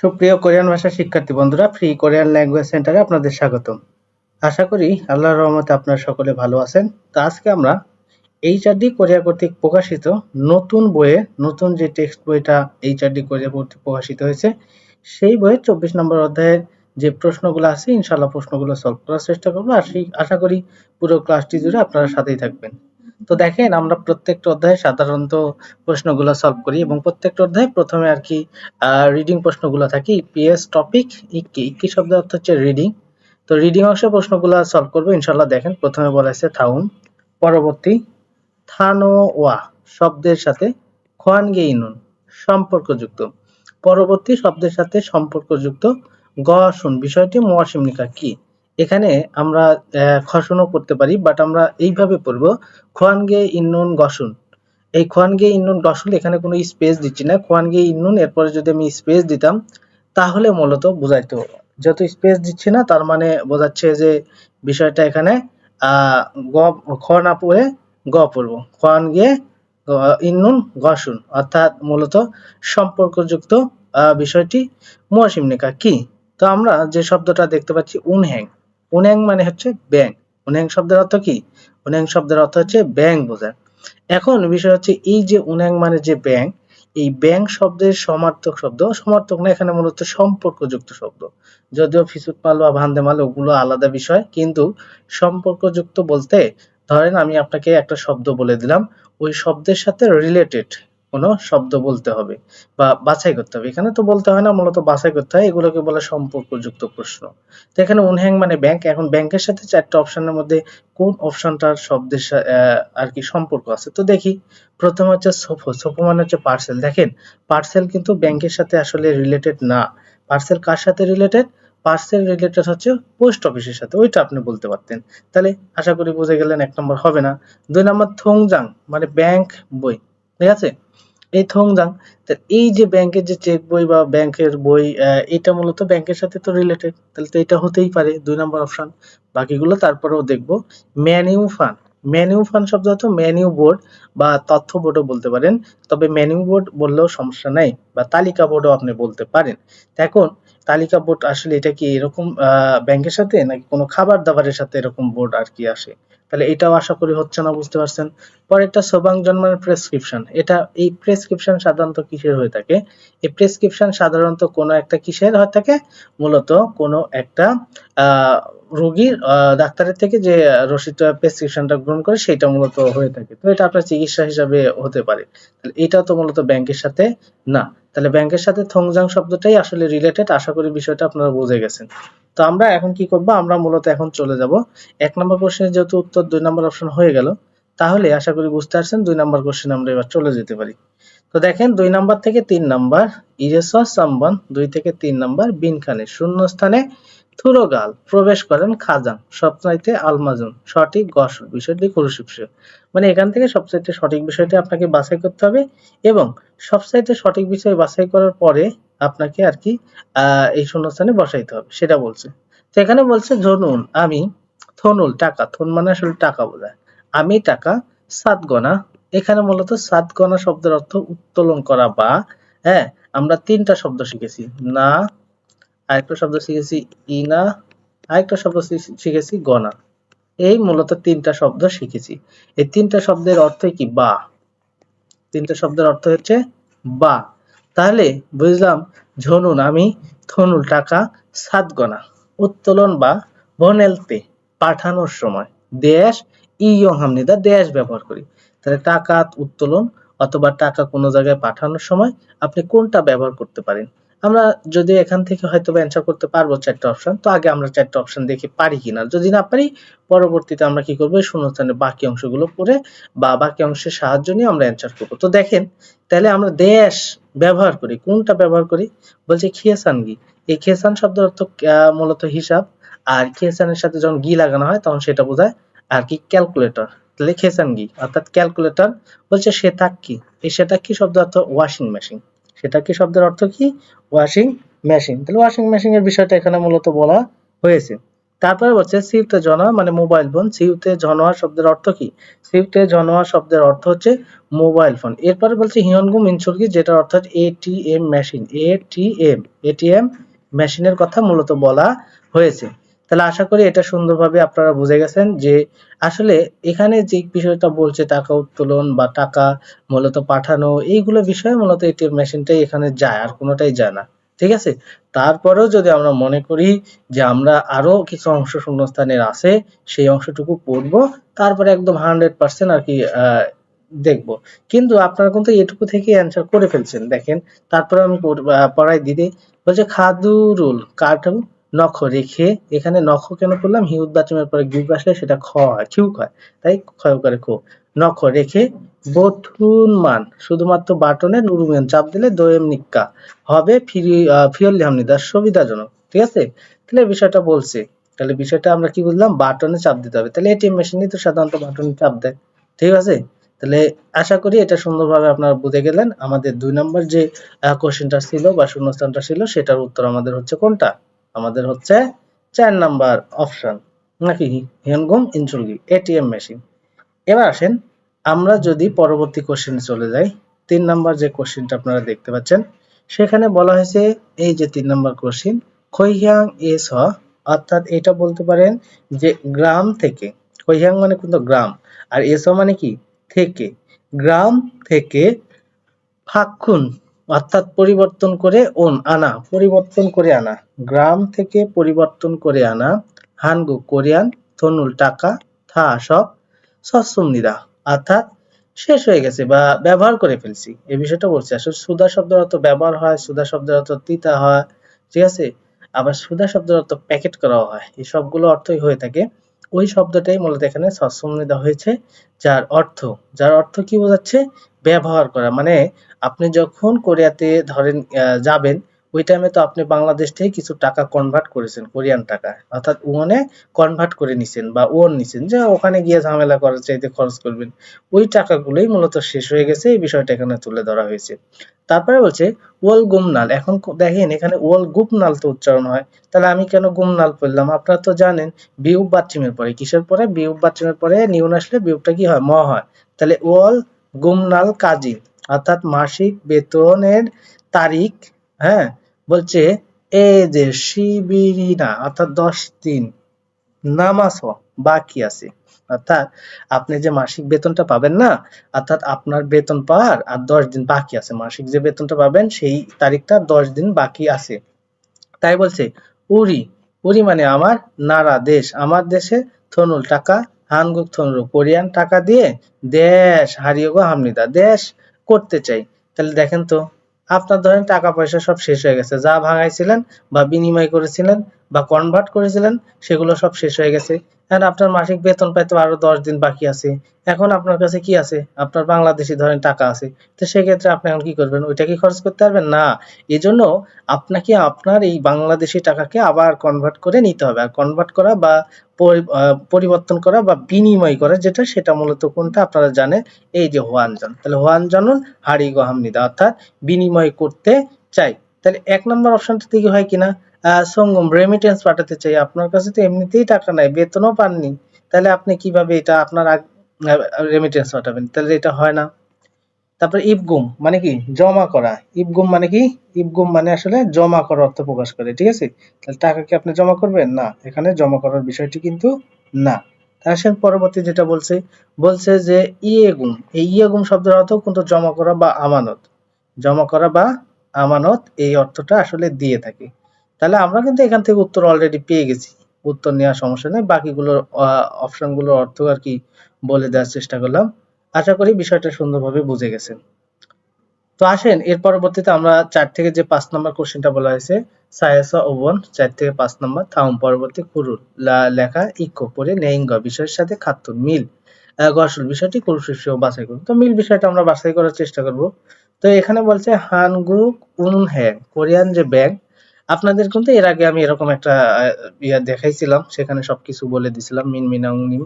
সুপ্রিয় কোরিয়ান ভাষা শিক্ষার্থী বন্ধুরা, ফ্রি কোরিয়ান ল্যাঙ্গুয়েজ সেন্টারে আপনাদের স্বাগতম। আশা করি আল্লাহর রহমতে আপনারা সকলে ভালো আছেন। তো আজকে আমরা এইচআরডি কোরিয়া কর্তৃক প্রকাশিত নতুন বইয়ের নতুন যে টেক্সট বইটা এইচআরডি কোরিয়া কর্তৃক প্রকাশিত হয়েছে, সেই বইয়ের 24 নম্বর অধ্যায়ের যে প্রশ্নগুলো আছে ইনশাআল্লাহ প্রশ্নগুলো সলভ করার চেষ্টা করবো। আর আশা করি পুরো ক্লাসটি জুড়ে আপনারা সাথেই থাকবেন। তো দেখেন, আমরা প্রত্যেকটা অধ্যায়ে সাধারণত প্রশ্নগুলো সলভ করি এবং প্রত্যেকটা অধ্যায়ে প্রথমে আর কি রিডিং প্রশ্নগুলো থাকে। ইপিএস টপিক ইকি ইকি শব্দের অর্থ হচ্ছে রিডিং। তো রিডিং অংশে প্রশ্নগুলো সলভ করবো ইনশাআল্লাহ। দেখেন, প্রথমে বলা আছে থাউন, পরবর্তী থানোওয়া শব্দের সাথে খোয়ানগেইনুন সম্পর্কযুক্ত, পরবর্তী শব্দের সাথে সম্পর্কযুক্ত গশুন বিষয়টি মুয়াশিমনিকা কি। এখানে আমরা খসনও করতে পারি, বাট আমরা এইভাবে পড়বো খোয়ানগে ইন্নুন গশুন। এই খোয়ানগে ইন্নুন গশুন এখানে কোনো স্পেস দিচ্ছি না। খোয়ানগে ইন্নুন এরপরে যদি আমি স্পেস দিতাম তাহলে মূলত বোঝাইতো। যত স্পেস দিচ্ছি না তার মানে বোঝাচ্ছে যে বিষয়টা এখানে আহ গ খ না পড়ে গ পড়বো। খোয়ানগে ইন্নুন গশুন অর্থাৎ মূলত সম্পর্কযুক্ত বিষয়টি মুয়াশিমনিকা কি। তো আমরা যে শব্দটা দেখতে পাচ্ছি উনহ্যাং, উনহ্যাং মানে হচ্ছে ব্যাং। উনহ্যাং শব্দের অর্থ কি? উনহ্যাং শব্দের অর্থ হচ্ছে ব্যাং বোঝায়। এখন বিষয় হচ্ছে এই যে উনহ্যাং মানে যে ব্যাং, এই ব্যাং শব্দের সমার্থক শব্দ, সমার্থক না, এখানে মূলত সম্পর্কযুক্ত শব্দ। যদিও ফিসুতমাল বা ভান্দেমাল ওগুলো আলাদা বিষয়, কিন্তু সম্পর্কযুক্ত বলতে ধরেন আমি আপনাকে একটা শব্দ বলে দিলাম, ওই শব্দের সাথে রিলেটেড কোনো শব্দ বলতে হবে বা বাছাই করতে হবে। এখানে তো বলতে হয় না, মূলত বাছাই করতে হয়। এগুলোকে বলে সম্পর্কযুক্ত প্রশ্ন। তো এখানে উনহ্যাং মানে ব্যাংক। এখন ব্যাংকের সাথে চারটা অপশনের মধ্যে কোন অপশনটার শব্দের আর কি সম্পর্ক আছে। তো দেখি, প্রথম হচ্ছে সোফো। সোফো মানে হচ্ছে পার্সেল। দেখেন, পার্সেল কিন্তু ব্যাংকের সাথে আসলে রিলেটেড না। পার্সেল কার সাথে রিলেটেড? পার্সেল রিলেটেড হচ্ছে পোস্ট অফিসের সাথে। ওইটা আপনি বলতে পারতেন। তাহলে আশা করি বুঝে গেলেন, 1 নম্বর হবে না। 2 নম্বর থংজাং মানে ব্যাংক বই। ঠিক আছে, এই থংজাং, এই যে ব্যাংকের যে চেক বই বা ব্যাংকের বই, এটা মূলত ব্যাংকের সাথে তো রিলেটেড, তাহলে তো এটা হতেই পারে 2 নম্বর অপশন। বাকিগুলো তারপরেও দেখবো। মেনিউ ফান, মেনিউ ফান শব্দ অর্থ মেনিউ বোর্ড বা তথ্য বোর্ডও বলতে পারেন, তবে মেনিউ বোর্ড বললেও সমস্যা নাই, বা তালিকা বোর্ডও আপনি বলতে পারেন। এখন তালিকা বোর্ড আসলে এটা কি এরকম ব্যাংকের সাথে নাকি কোনো খাবার দাবারের সাথে এরকম বোর্ড আর কি আসে? তাহলে এটাও আশা করি হচ্ছে না, বুঝতে পারছেন। পরেরটা সোবাংজন মানে প্রেসক্রিপশন। এটা এই প্রেসক্রিপশন সাধারণত কিসের হয়ে থাকে? এই প্রেসক্রিপশন সাধারণত কোনো একটা কিসের হয়ে থাকে? মূলত কোনো একটা রোগীর ডাক্তারের থেকে যে রসিদ প্রেসক্রিপশনটা গ্রহণ করে সেটা মূলত হয়ে থাকে। তো এটা আপনার চিকিৎসা হিসাবে হতে পারে। তাহলে এটাও তো মূলত ব্যাংকের সাথে না। তাহলে ব্যাংকের সাথে থংজাং শব্দটাই আসলে রিলেটেড। আশা করি বিষয়টা আপনারা বুঝে গেছেন। তো আমরা এখন কি করব? আমরা মূলত এখন চলে যাব 1 নম্বর কোশ্চেনের যেহেতু উত্তর 2 নম্বর অপশন হয়ে গেল, তাহলে আশা করি বুঝতে পারছেন 2 নম্বর কোশ্চেনে আমরা এবার চলে যেতে পারি। তো দেখেন, 2 নাম্বার থেকে 3 নাম্বার ইরেসস সামবান, 2 থেকে 3 নাম্বার বিনখানে শূন্যস্থানে থুরোগাল প্রবেশ করেন খাজান সবচাইতে আলমাজুন সঠিক গসল বিষয়টি কুরুশিপসে। মানে এখান থেকে সবচাইতে সঠিক বিষয়টি আপনাকে বাছাই করতে হবে এবং সবচাইতে সঠিক বিষয় বাছাই করার পরে আপনাকে আর কি এই শূন্যস্থানে বসাইতে হবে, সেটা বলছে। তো এখানে বলছে ধনুন আমি, থনুল টাকা, থন মানে আসলে টাকা বোঝায়, আমি টাকা সাত গনা। এখানে মূলত সাত গনা শব্দের অর্থ উত্তোলন করা বা, হ্যাঁ, আমরা 3টা শব্দ শিখেছি না, আরেকটা শব্দ শিখেছি ইনা, আরেকটা শব্দ শিখেছি গনা। এই মূলত 3টা শব্দ শিখেছি। এই 3টা শব্দের অর্থ কি? বা। 3টা শব্দের অর্থ হচ্ছে বা। তাহলে বুঝলাম, ঝনুন আমি, থনুল টাকা, সাত গনা উত্তোলন বা বনেলতে পাঠানোর সময় দেশ ইয়ং হামনিদা দেশ ব্যবহার করি। তাহলে টাকা উত্তোলন অথবা টাকা কোনো জায়গায় পাঠানোর সময় আপনি কোনটা ব্যবহার করতে পারেন? আমরা যদি এখান থেকে হয়তো অ্যান্সার করতে পারবো 4টা অপশন, তো আগে আমরা 4টা অপশন দেখি পারি কিনা। যদি না পারি, পরবর্তীতে আমরা কি করবো? শূন্যস্থানের বাকি অংশগুলো পড়ে বা বাকি অংশের সাহায্য নিয়ে আমরা অ্যান্সার করবো। তো দেখেন, তাহলে আমরা দেশ ব্যবহার করি, কোনটা ব্যবহার করি? বলছে খিয়েসানগি। এই খেসান শব্দের অর্থ মূলত হিসাব, আর খেসানের সাথে যখন গি লাগানো হয় তখন সেটা বোঝায় আর কি ক্যালকুলেটর। তাহলে খেসানগি অর্থাৎ ক্যালকুলেটর। বলছে সেতাক্কি, এই সেতাক্কি শব্দ অর্থ ওয়াশিং মেশিন। সেতাক্কি শব্দের অর্থ কি? Washing machine. তাহলে ওয়াশিং মেশিন এর বিষয়টা এখানে মূলত বলা হয়েছে। তারপরে বলছে সিউতে জনোয়া মানে মোবাইল ফোন। সিউতে জনোয়া শব্দের অর্থ কি? সিউতে জনোয়া শব্দের অর্থ হচ্ছে মোবাইল ফোন। এরপরে বলছে হিয়নগুম ইনসুলগি, যেটা অর্থাৎ এটিএম মেশিন। এটিএম মেশিনের কথা মূলত বলা হয়েছে। তাহলে আশা করি এটা সুন্দরভাবে আপনারা বুঝে গেছেন যে আসলে এখানে যে বিষয়টা বলছে টাকা উত্তোলন বা টাকা মূলত পাঠানো, এইগুলো বিষয়ে মূলত এটিএম মেশিনটাই এখানে যায়, আর কোনোটাই যায় না। ঠিক আছে? তারপরেও যদি আমরা মনে করি যে আমরা আরো কিছু অংশ শূন্যস্থানের আছে, সেই অংশটুকু পড়বো, তারপরে একদম 100% আর কি দেখবো। কিন্তু আপনারা কিন্তু এটুকু থেকে অ্যান্সার করে ফেলছেন দেখেন। তারপরে আমি পড়াই দিদি বলছে খাদুরুল কাঠু নখ রেখে, এখানে নখ কেন করলাম? হিউদ বাচমের পরে গিউক আসলে সেটা খ হয়, খিউক হয়, তাই ক্ষয় করে খো। নখ রেখে বথুন মান, শুধুমাত্র বাটনে নুরুমিয়ান চাপ দিলে দোয়েম নিক্কা হবে ফিরলি হামনিদার সুবিধাজনক। ঠিক আছে? তাহলে বিষয়টা বলছে, তাহলে বিষয়টা আমরা কি বুঝলাম? বাটনে চাপ দিতে হবে। তাহলে এটিএম মেশিনে তো সাধারণত বাটনে চাপ দেয়। ঠিক আছে? তাহলে আশা করি এটা সুন্দরভাবে আপনারা বুঝে গেলেন। আমাদের 2 নম্বর যে কোশ্চেনটা ছিল বা শূন্যস্থানটা ছিল, সেটার উত্তর আমাদের হচ্ছে কোনটা? আমাদের হচ্ছে 4 নাম্বার অপশন, নাকি হিয়নগুম ইনসুলগি এটিএম মেশিন। এবার আসেন আমরা যদি পরবর্তী কোশ্চেনে চলে যাই। 3 নাম্বার যে কোশ্চেনটা আপনারা দেখতে পাচ্ছেন, সেখানে বলা হয়েছে এই যে 3 নাম্বার কোশ্চেন, খৈহিয়াং এস হ, অর্থাৎ এটা বলতে পারেন যে গ্রাম থেকে, খৈহিয়াং মানে কিন্তু গ্রাম, আর এস হ মানে কি? থেকে। গ্রাম থেকে ফাক্ষুন অর্থাৎ পরিবর্তন করে আনা, পরিবর্তন করে আনা, গ্রাম থেকে পরিবর্তন করে আনা, হানগু কোরিয়ান, থনুল টাকা, থা সব, সসুমনিদা অর্থাৎ শেষ হয়ে গেছে বা ব্যবহার করে ফেলছি, এই বিষয়টা বলছে। আসলে সুদা শব্দের অর্থ ব্যবহার হয়, সুদা শব্দের অর্থ তিতা হয়। ঠিক আছে? আবার সুদা শব্দের অর্থ প্যাকেট করা হয়, এই সবগুলো অর্থই হয়ে থাকে। ওই শব্দটাই মূলত এখানে সসুমনিদা হয়েছে, যার অর্থ কি বোঝাচ্ছে? ব্যবহার করা। মানে আপনি যখন কোরিয়াতে ধরেন যাবেন, ওই টাইমে তো আপনি বাংলাদেশ থেকে কিছু টাকা কনভার্ট করেছেন কোরিয়ান টাকায়, অর্থাৎ ওনে কনভার্ট করে নিছেন বা ওন নিছেন, যে ওখানে গিয়ে ঝামেলা করার চাইতে খরচ করবেন। ওই টাকাগুলোই মূলত শেষ হয়ে গেছে, এই বিষয়টা এখানে তুলে ধরা হয়েছে। তারপরে বলছে ওয়াল গুমনাল। এখন দেখেন এখানে ওয়াল গুপনাল তো উচ্চারণ হয়, তাহলে আমি কেন গুমনাল পড়লাম? আপনারা তো জানেন বিউব বাচ্চিমের পরে কিসের পরে? বিউব বাচ্চিমের পরে নিউন আসলে বিউবটা কি হয়? ম হয়। তাহলে ওয়াল গুমনাল কাজী অর্থাৎ মাসিক বেতনের তারিখ। হ্যাঁ, বলছে এই যে শিবিরিনা অর্থাৎ 10 দিন নামাজ বাকি আছে। অর্থাৎ আপনি যে মাসিক বেতনটা পাবেন না, অর্থাৎ আপনার বেতন পাওয়ার আর 10 দিন বাকি আছে। মাসিক যে বেতনটা পাবেন সেই তারিখটা 10 দিন বাকি আছে। তাই বলছে উরি, উরি মানে আমার, নারা দেশ, আমার দেশে, থনুল টাকা, হানগুক থনুরু কোরিয়ান টাকা দিয়ে দেশ হারিয়ে গো হামনিদা দেশ করতে চাই। তাহলে দেখেন তো, আপনার ধরেন টাকা পয়সা সব শেষ হয়ে গেছে, যা ভাঙাইছিলেন বা বিনিময় করেছিলেন বা কনভার্ট করেছিলেন, সেগুলো সব শেষ হয়ে গেছে। এখন আপনার মাসিক বেতন পাইতে আরো 10 দিন বাকি আছে। এখন আপনার কাছে কি আছে? আপনার বাংলাদেশি ধরেন টাকা আছে। তো সেক্ষেত্রে আপনি এখন কি করবেন? ওইটা কি খরচ করতে পারবেন না? এজন্য আপনাকে আপনার এই বাংলাদেশি টাকাকে আবার কনভার্ট করে নিতে হবে। আর কনভার্ট করা বা পরিবর্তন করা বা বিনিময় করা যেটা, সেটা মূলত কোনটা আপনারা জানেন, এই যে হোয়ানজন। তাহলে হোয়ানজনুল হারিগো হামনিদা অর্থাৎ বিনিময় করতে চাই। তাহলে 1 নম্বর অপশনটা থেকে হয় কিনা? সঙ্গম রেমিটেন্স পাঠাতে চাই। আপনার কাছে তো এমনিতেই টাকা নাই, বেতনও পাননি, তাহলে আপনি কিভাবে এটা আপনার রেমিটেন্স পাঠাবেন? তাহলে এটা হয় না। তারপরে ইবগুম মানে কি? জমা করা। ইবগুম মানে কি? ইবগুম মানে আসলে জমা করার অর্থ প্রকাশ করে। ঠিক আছে? তাহলে টাকা কি আপনি জমা করবেন? না, এখানে জমা করার বিষয়টি কিন্তু না। আসেন পরবর্তী যেটা বলছে, বলছে যে ইয়েগুম। এই ইয়েগুম শব্দের অর্থ কিন্তু জমা করা বা আমানত। জমা করা বা আমানত, এই অর্থটা আসলে দিয়ে থাকে। তাহলে আমরা কিন্তু এখান থেকে উত্তর অলরেডি পেয়ে গেছি। উত্তর নেওয়ার সমস্যা নেই। বাকিগুলো অপশনগুলোর অর্থ আর কি বলে দেওয়ার চেষ্টা করলাম। আশা করি বিষয়টা সুন্দরভাবে বুঝে গেছেন। তো আসেন এর পরবর্তীতে আমরা 4 থেকে যে 5 নম্বর কোশ্চেনটা বলা হয়েছে, সায়াসা ওবন 4 থেকে 5 নম্বর থাউম পরবর্তী কুরুল লেখা ইকো পরে নেইঙ্গ বিষয়ের সাথে খাতুন মিল গসল বিষয়টি কুরুশিষ্য বাছাই করুন। তো মিল বিষয়টা আমরা বাছাই করার চেষ্টা করব। তো এখানে বলছে হানগুক উনহ্যাং কোরিয়ান যে ব্যাংক, আপনাদের কিন্তু এর আগে আমি এরকম একটা দেখাইছিলাম, সেখানে সবকিছু বলে দিছিলাম মিন মিনাং নিম।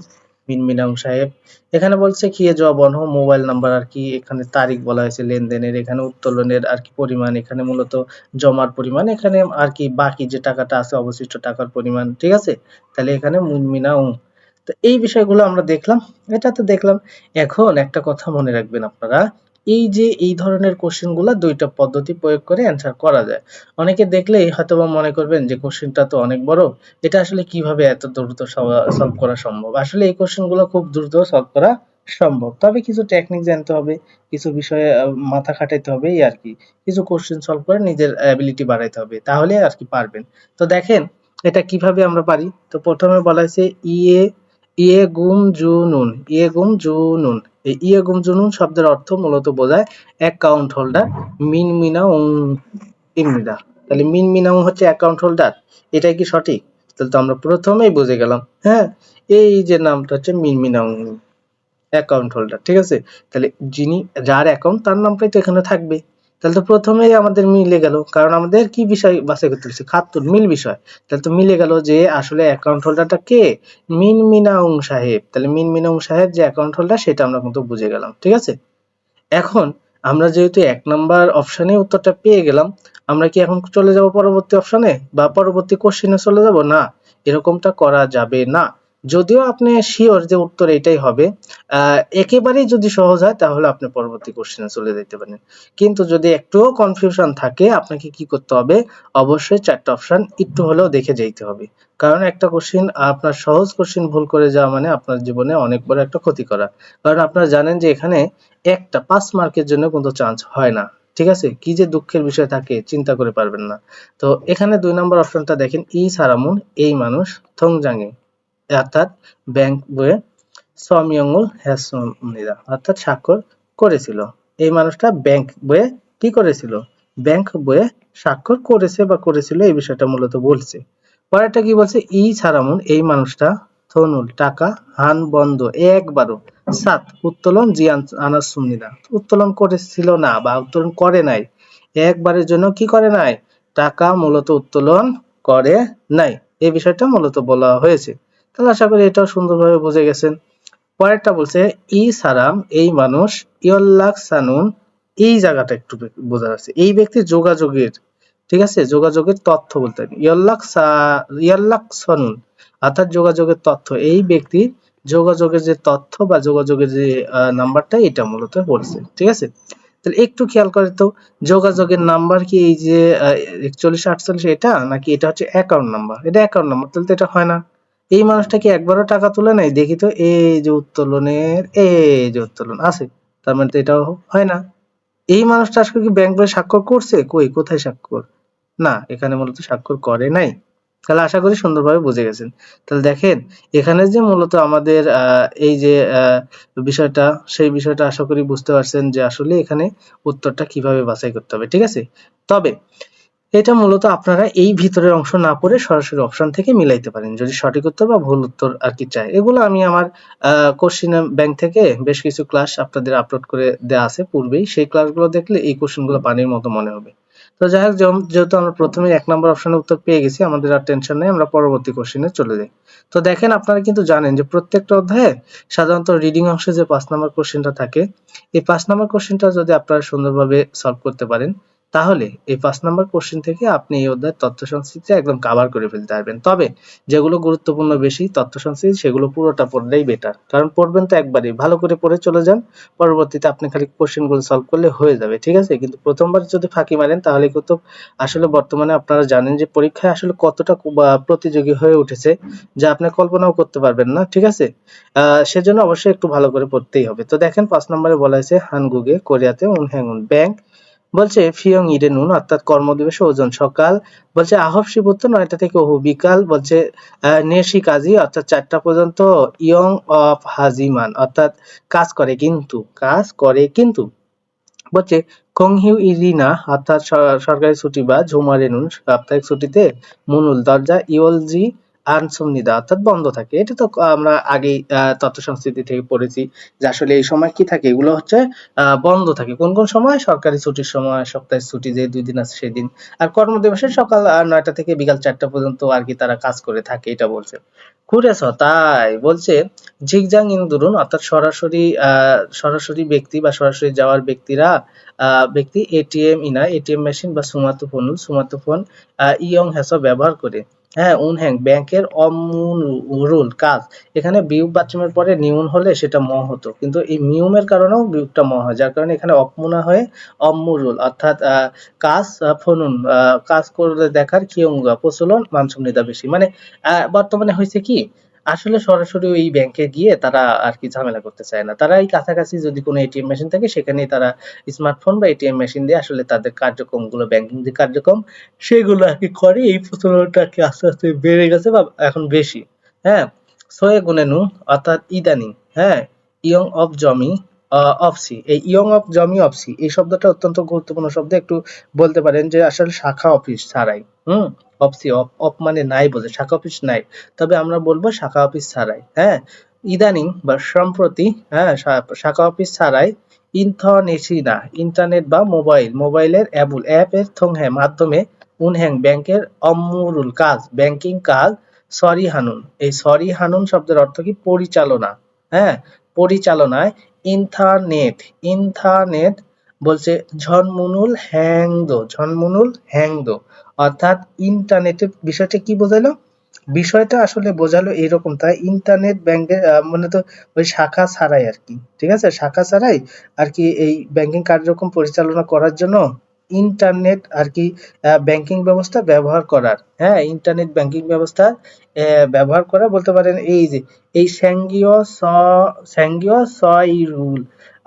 মিনমিনাং সাহেব। এখানে বলছে কি জব অন মোবাইল নাম্বার আর কি, এখানে তারিখ বলা হয়েছে লেনদেনের, এখানে উত্তোলনের আর কি পরিমাণ, এখানে মূলত জমার পরিমাণ, এখানে আর কি বাকি যে টাকাটা আছে অবশিষ্ট টাকার পরিমাণ, ঠিক আছে? তাহলে এখানে মিনমিনাং। তো এই বিষয়গুলো আমরা দেখলাম, এটা তো দেখলাম। এখন একটা কথা মনে রাখবেন আপনারা, এই যে এই ধরনের কোশ্চেন গুলা দুইটা পদ্ধতি প্রয়োগ করে অ্যান্সার করা যায়। অনেকে দেখলেই হয়তোবা মনে করবেন যে কোশ্চেনটা তো অনেক বড়, এটা আসলে কিভাবে এত দ্রুত সলভ করা সম্ভব? আসলে এই কোশ্চেন গুলো খুব দ্রুত সলভ করা সম্ভব, তবে কিছু টেকনিক জানতে হবে, কিছু বিষয়ে মাথা খাটাইতে হবে, এই আর কি। কিছু কোশ্চেন সলভ করে নিজের অ্যাবিলিটি বাড়াইতে হবে, তাহলে আর কি পারবেন। তো দেখেন এটা কিভাবে আমরা পারি। তো প্রথমে বলা হয়েছে ইয়ে ইয়ে গুম জু নুন, ইয়ে গুম জু নুন। এই ইয়ে গুম জু নুন শব্দের অর্থ মূলত বোঝায় অ্যাকাউন্ট হোল্ডার মিন মিনা উং ইমনিদা। তাহলে মিন মিনা উং হচ্ছে অ্যাকাউন্ট হোল্ডার, এটাই কি সঠিক? তাহলে তো আমরা প্রথমেই বুঝে গেলাম, হ্যাঁ, এই যে নামটা হচ্ছে মিন মিনা উং, অ্যাকাউন্ট হোল্ডার, ঠিক আছে? তাহলে যিনি, যার অ্যাকাউন্ট তার নামটাই তো এখানে থাকবে। তাহলে তো প্রথমেই আমাদের মিলে গেল, কারণ আমাদের কি বিষয় বাছাই করতে হচ্ছে, খাতুন মিল বিষয়। তাহলে তো মিলে গেল যে আসলে অ্যাকাউন্ট হোল্ডারটা কে, মিন মিনাউং সাহেব। তাহলে মিন মিনাউং সাহেব যে অ্যাকাউন্ট হোল্ডার সেটা আমরা কিন্তু বুঝে গেলাম, ঠিক আছে? এখন আমরা যেহেতু ১ নাম্বার অপশনে উত্তরটা পেয়ে গেলাম, আমরা কি এখন চলে যাব পরবর্তী অপশনে বা পরবর্তী কোশ্চেনে চলে যাব? না, এরকমটা করা যাবে না। যদিও আপনি সিওর যে উত্তর এটাই হবে, একেবারেই যদি সহজ হয় তাহলে আপনি পরবর্তী কোশ্চেনে চলে যেতে পারেন। কিন্তু যদি একটুও কনফিউশন থাকে আপনাকে কি করতে হবে? অবশ্যই ৪ টা অপশন একটু হলেও দেখে যাইতে হবে। কারণ একটা কোশ্চেন, আপনার সহজ কোশ্চেন ভুল করে যাওয়া মানে আপনার জীবনে অনেক বড় একটা ক্ষতি করা। কারণ আপনারা জানেন যে এখানে একটা ৫ মার্কের জন্য কিন্তু চান্স হয় না। ঠিক আছে? কি যে দুঃখের বিষয় থাকে চিন্তা করে পারবেন না। তো এখানে ২ নম্বর অপশনটা দেখেন, ই সারামুন এই মানুষ থংজাংয়ে, অর্থাৎ ব্যাংক বইয়ে সমিয়ংউল হ্যাসমনিদা, অর্থাৎ স্বাক্ষর করেছিল। এই মানুষটা ব্যাংক বইয়ে কি করেছিল? ব্যাংক বইয়ে স্বাক্ষর করেছে বা করেছিল, এই বিষয়টা মূলত বলছে। পরেরটা কি বলছে? ই সারামুন এই মানুষটা থনুল টাকা হান বন্ধ একবারও সাত উত্তোলন জিয়ান আনাস সুন্নিদা উত্তোলন করেছিল না বা উত্তোলন করে নাই, একবারের জন্য কি করে নাই? টাকা মূলত উত্তোলন করে নাই, এই বিষয়টা মূলত বলা হয়েছে। তাহলে আশা করি এটাও সুন্দরভাবে বুঝে গেছেন। পরেরটা বলছে ই সারাম এই মানুষ ইয়ল্লাক সানুন, এই জায়গাটা একটু বোঝা যাচ্ছে, এই ব্যক্তির যোগাযোগের, ঠিক আছে, যোগাযোগের তথ্য বলতে পারি ইয়াল্লাক সানুন, অর্থাৎ যোগাযোগের তথ্য, এই ব্যক্তির যোগাযোগের যে তথ্য বা যোগাযোগের যে নাম্বারটা এটা মূলত বলছে, ঠিক আছে? তাহলে একটু খেয়াল করে তো, যোগাযোগের নাম্বার কি এই যে ৪১ ৪৮ এটা, নাকি এটা হচ্ছে অ্যাকাউন্ট নাম্বার? এটা অ্যাকাউন্ট নাম্বার, তাহলে তো এটা হয় না। এই মানুষটা কি একবারও টাকা তোলে নাই? দেখি তো, এই যে উত্তোলনের, এই যে উত্তোলন আছে, তার মানে তো এটাও হয় না। এই মানুষটা আসলে কি ব্যাংক বইয়ে স্বাক্ষর করছে? কই, কোথায় স্বাক্ষর? না, এখানে মূলত স্বাক্ষর করে নাই। তাহলে আশা করি সুন্দরভাবে বুঝে গেছেন। তাহলে দেখেন এখানে যে মূলত আমাদের এই যে বিষয়টা, সেই বিষয়টা আশা করি বুঝতে পারছেন যে আসলে এখানে উত্তরটা কিভাবে বাছাই করতে হবে, ঠিক আছে? তবে এটা মূলত আপনারা এই ভিতরের অংশ না পড়ে সরাসরি অপশন থেকে মিলাইতে পারেন, যদি সঠিক উত্তর বা ভুল উত্তর আর কি চাই। এগুলো আমি আমার কোশ্চেন ব্যাংক থেকে বেশ কিছু ক্লাস আপনাদের আপলোড করে দেওয়া আছে পূর্বেই, সেই ক্লাসগুলো দেখলে এই কোশ্চেনগুলো পানির মতো মনে হবে। তো যাই হোক, যেহেতু আমরা প্রথমে ১ নম্বর অপশনের উত্তর পেয়ে গেছি, আমাদের আর টেনশন নেই, আমরা পরবর্তী কোশ্চেনে চলে যাই। তো দেখেন আপনারা কিন্তু জানেন যে প্রত্যেকটা অধ্যায়ে সাধারণত রিডিং অংশে যে ৫ নম্বর কোশ্চেনটা থাকে, এই ৫ নম্বর কোশ্চেনটা যদি আপনারা সুন্দরভাবে সলভ করতে পারেন, তাহলে এই ৫ নাম্বার কোশ্চেন থেকে আপনি এই অধ্যায়ের তথ্য সংস্কৃতি একদম কভার করে ফেলতে পারবেন। তবে যেগুলো গুরুত্বপূর্ণ বেশি তথ্য সংস্কৃতি, সেগুলো পুরোটা পড়লেই বেটার। কারণ পড়বেন তো একবারই, ভালো করে পড়ে চলে যান। পরবর্তীতে আপনি খালি কোশ্চেনগুলো সলভ করলে হয়ে যাবে, ঠিক আছে? কিন্তু প্রথমবার যদি ফাঁকি মারেন তাহলে কিন্তু, আসলে বর্তমানে আপনারা জানেন যে পরীক্ষায় আসলে কতটা প্রতিযোগী হয়ে উঠেছে, যা আপনি কল্পনাও করতে পারবেন না, ঠিক আছে? সেজন্য অবশ্যই একটু ভালো করে পড়তেই হবে। তো দেখেন ৫ নম্বরে বলা হয়েছে হানগুগে কোরিয়াতে উনহ্যাঙ্গুন ব্যাংক, বলছে ফিয়ং ইডে নুন, অর্থাৎ কর্মদিবসে ওজন সকাল, বলছে আহব শিবুত্ত ৯টা থেকে ওহু বিকাল, বলছে নেশি কাজী অর্থাৎ ৪টা পর্যন্ত, ইয়ং অফ হাজিমান অর্থাৎ কাজ করে কিন্তু, বলছে কংহিউ ইরিনা অর্থাৎ সরকারি ছুটি বা ঝুমারে নুন সাপ্তাহিক ছুটিতে, মুনুল দরজা ইওলজি আনসুমনিদা অর্থাৎ বন্ধ থাকে। এটা তো আমরা আগেই তথ্য সংস্কৃতি থেকে পড়েছি যে আসলে এই সময় কি থাকে, এগুলো হচ্ছে বন্ধ থাকে। কোন কোন সময়? সরকারি ছুটির সময়, সপ্তাহের ছুটি যে 2 দিন আছে সেদিন। আর কর্মদিবসে সকাল 9টা থেকে বিকাল 4টা পর্যন্ত আর কি তারা কাজ করে থাকে, এটা বলছে। ঘুরেছ তাই বলছে। ঝিগঝাং ইন্দুরুন অর্থাৎ সরাসরি ব্যক্তি বা সরাসরি যাওয়ার ব্যক্তি এটিএম এটিএম মেশিন বা সুমার্টফোন ইয়ং হ্যাসো ব্যবহার করে। হ্যাঁ, উনহ্যাং ব্যাংকের অমূল কাজ। এখানে বিয়োগ বাচ্চমের পরে নিউন হলে সেটা ম হতো, কিন্তু এই মিউমের কারণেও বিয়োগটা ম হয়, যার কারণে এখানে অপমুনা হয়ে অম্মুরুল অর্থাৎ কাজ কাজ করে দেখার কিয়ংগা প্রচলন মানসুমনিদা বেশি। মানে বর্তমানে হয়েছে কি, আসলে সরাসরি ওই ব্যাংকে গিয়ে তারা আর কি ঝামেলা করতে চায় না। তারা এই কাছাকাছি যদি কোনো এটিএম মেশিন থাকে সেখানেই তারা স্মার্টফোন বা এটিএম মেশিন দিয়ে আসলে তাদের কার্যক্রমগুলো, ব্যাংকিং যে কার্যক্রম সেগুলো আর কি করে। এই প্রচলনটা আর কি আস্তে আস্তে বেড়ে গেছে বা এখন বেশি। হ্যাঁ, সোয়ে গুনেনু অর্থাৎ ইদানিং। হ্যাঁ, ইয়ং অফ জমি অফসি, এই ইয়ং অফ জমি অফসি এই শব্দটা অত্যন্ত গুরুত্বপূর্ণ শব্দ। একটু বলতে পারেন যে আসলে শাখা অফিস ছাড়াই। হুম, অফসি অফ মানে নাই বোঝে, শাখা অফিস নাই, তবে আমরা বলবো শাখা অফিস ছাড়াই। হ্যাঁ, ইদানিং বা সম্প্রতি, হ্যাঁ, শাখা অফিস ছাড়াই ইন্থনেসিনা ইন্টারনেট বা মোবাইলের অ্যাপের থংহ্যা মাধ্যমে উনহ্যাং ব্যাংকের অমূরুল কাজ, ব্যাংকিং কাজ সরি হানুন। এই সরি হানুন শব্দের অর্থ কি? পরিচালনা। হ্যাঁ, পরিচালনায় ইন্থারনেট বলছে ঝনমুনুল হ্যাংদো অর্থাৎ ইন্টারনেটের বিষয়টা কি বোঝালো? বিষয়টা আসলে বোঝালো এরকম, তাই ইন্টারনেট ব্যাংকের মানে তো ওই শাখা ছাড়াই আর কি, ঠিক আছে, শাখা ছাড়াই আর কি এই ব্যাংকিং কার্যক্রম পরিচালনা করার জন্য ইন্টারনেট আর কি ব্যাংকিং ব্যবস্থা ব্যবহার করার। হ্যাঁ, ইন্টারনেট ব্যাংকিং ব্যবস্থা ব্যবহার করা বলতে পারেন এই যে এই স্যাঙ্গিও সই রুল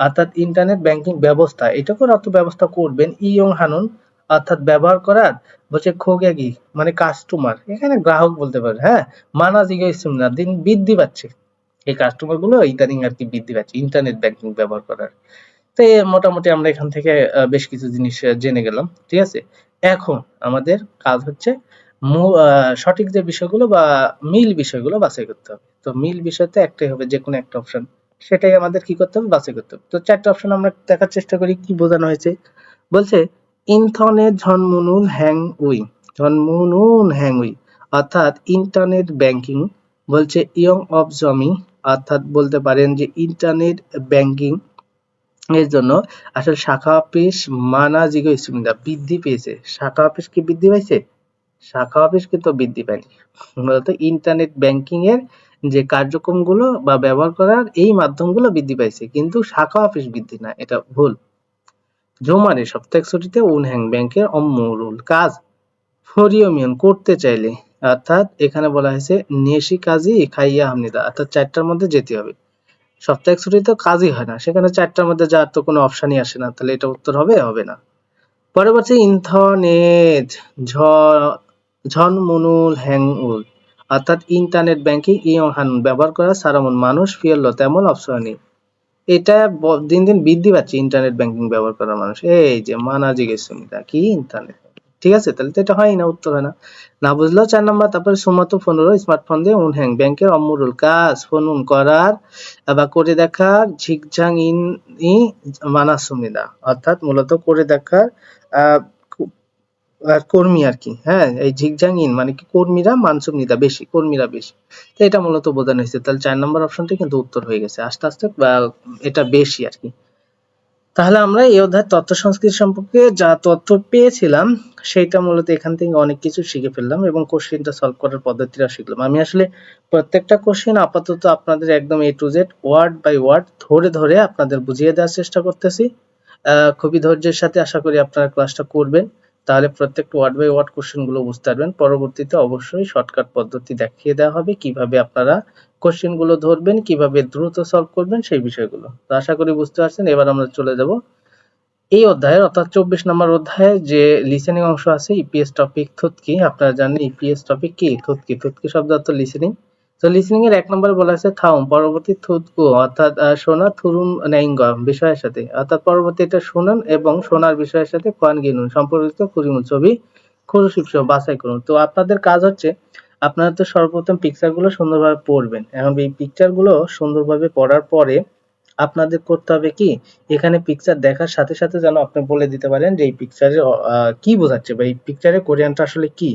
অর্থাৎ ইন্টারনেট ব্যাংকিং ব্যবস্থা, এটাকে অর্থ ব্যবস্থা করবেন ইয়ং হানুন অর্থাৎ ব্যবহার করার। বলছে খোগেগি মানে কাস্টমার, এখানে গ্রাহক বলতে পারে। হ্যাঁ, মানা জিগে না দিন বৃদ্ধি পাচ্ছে, এই কাস্টমার গুলো ইদানিং আর কি বৃদ্ধি পাচ্ছে ইন্টারনেট ব্যাংকিং ব্যবহার করার। তো মোটামুটি আমরা এখান থেকে বেশ কিছু জিনিস জেনে গেলাম, ঠিক আছে। এখন আমাদের কাজ হচ্ছে সঠিক যে বিষয়গুলো বা মিল বিষয়গুলো বাছাই করতে হবে। তো মিল বিষয়তে একটাই হবে, যে কোনো একটা অপশন, সেটাই আমাদের কি করতে হবে? বাছাই করতে হবে। তো 4টা অপশন আমরা দেখার চেষ্টা করি কি বোঝানো হয়েছে। বলছে ইনথনে ঝনমুনুন হ্যাং উই অর্থাৎ ইন্টারনেট ব্যাংকিং। বলছে ইয়ং অফ জমি অর্থাৎ বলতে পারেন যে ইন্টারনেট ব্যাংকিং এর জন্য আসলে শাখা অফিস মানাজিগো ইসুমিদা বৃদ্ধি পেয়েছে। শাখা অফিস কি বৃদ্ধি পাইছে? শাখা অফিস কিন্তু বৃদ্ধি পায়নি। মূলত ইন্টারনেট ব্যাংকিং এর যে কার্যক্রমগুলো বা ব্যবহার করার এই মাধ্যমগুলো বৃদ্ধি পাইছে, কিন্তু শাখা অফিস বৃদ্ধি না, এটা ভুল। জোমারে সাপ্তাহিক ছুটিতে উনহ্যাং ব্যাংকের অমূরুল কাজ ফরিয়মিয়ন করতে চাইলে, অর্থাৎ এখানে বলা হয়েছে নেশি কাজী খাইয়া হামনিদা অর্থাৎ 4টার মধ্যে যেতে হবে। সাপ্তাহিক ছুটিতে কাজই হয় না, সেখানে 4টার মধ্যে যাওয়ার তো কোনো অপশনই আসে না, তাহলে এটা উত্তর হবে? হবে না। পরবর্তী ইন্থনেট ঝনমুনুল হ্যাংউল অর্থাৎ ইন্টারনেট ব্যাংকিং ইয়হান ব্যবহার করা সারামন মানুষ ফিরল তেমন অপশনই। এটা দিন দিন বৃদ্ধি পাচ্ছে ইন্টারনেট ব্যাংকিং ব্যবহার করার মানুষ। এই যে মানা জিজ্ঞেস সুমিতা কি ইন্টারনেট, ঠিক আছে, তাহলে তো এটা হয় না, উত্তর হয় না। না বুঝলেও 4 নাম্বার। তারপরে সুমাতো ফোনেরও স্মার্টফোন দিয়ে উনহ্যাং ব্যাংকের অমূরুল কাজ ফোনুন করার বা করে দেখার ঝিকঝাং ই মানা সুমিদা অর্থাৎ মূলত করে দেখার আহ কর্মী আর কি। হ্যাঁ, এই ঝিকঝাং ইন মানে কি কর্মীরা, মানসুব নিদা বেশি, কর্মীরা বেশি। তো এটা মূলত বোঝানো হয়েছে, তাহলে 4 নম্বর অপশনটি কিন্তু উত্তর হয়ে গেছে আস্তে আস্তে, এটা বেশি আর কি। তাহলে আমরা এই অধ্যায় তথ্য সংস্কৃতি সম্পর্কে যা তথ্য পেয়েছিলাম সেটা মূলত এখান থেকে অনেক কিছু শিখে ফেললাম এবং কোশ্চেনটা সলভ করার পদ্ধতিটা শিখলাম। আমি আসলে প্রত্যেকটা কোশ্চেন আপাতত আপনাদের একদম A to Z word by word ধরে ধরে আপনাদের বুঝিয়ে দেওয়ার চেষ্টা করতেছি। খুবই ধৈর্যের সাথে আশা করি আপনারা ক্লাসটা করবেন, তাহলে প্রত্যেকটা ওয়ার্ড বাই ওয়ার্ড কোশ্চেন গুলো বুঝতে পারবেন। পরবর্তীতে অবশ্যই শর্টকাট পদ্ধতি দেখিয়ে দেওয়া হবে কিভাবে আপনারা কোশ্চেন গুলো ধরবেন, কিভাবে দ্রুত সলভ করবেন সেই বিষয়গুলো। তো আশা করি বুঝতে পারছেন। এবার আমরা চলে যাব এই অধ্যায়ের অর্থাৎ 24 নম্বর অধ্যায়ে যে লিসেনিং অংশ আছে, ইপিএস টপিক থুতকি। আপনারা জানেন ইপিএস টপিক কি? থুতকি। থুতকি শব্দ অর্থ লিসেনিং। তো লিসেনিং এর 1 নম্বরে বলা আছে থাউম পরবর্তী থুতকু অর্থাৎ শোনা থুরুম নাইঙ্গা বিষয়ের সাথে, অর্থাৎ পরবর্তী এটা শুনুন এবং শোনার বিষয়ের সাথে কোয়ান গিনুন সম্পর্কিত খুরিমুল ছবি খুরুশিপসহ বাছাই করুন। তো আপনাদের কাজ হচ্ছে আপনারা তো সর্বপ্রথম পিকচারগুলো সুন্দরভাবে পড়বেন। এখন এই পিকচারগুলো সুন্দরভাবে পড়ার পরে আপনাদের করতে হবে কি, এখানে পিকচার দেখার সাথে সাথে যেন আপনি বলে দিতে পারেন যে এই পিকচারে কি বোঝাচ্ছে বা এই পিকচারে কোরিয়ানটা আসলে কি।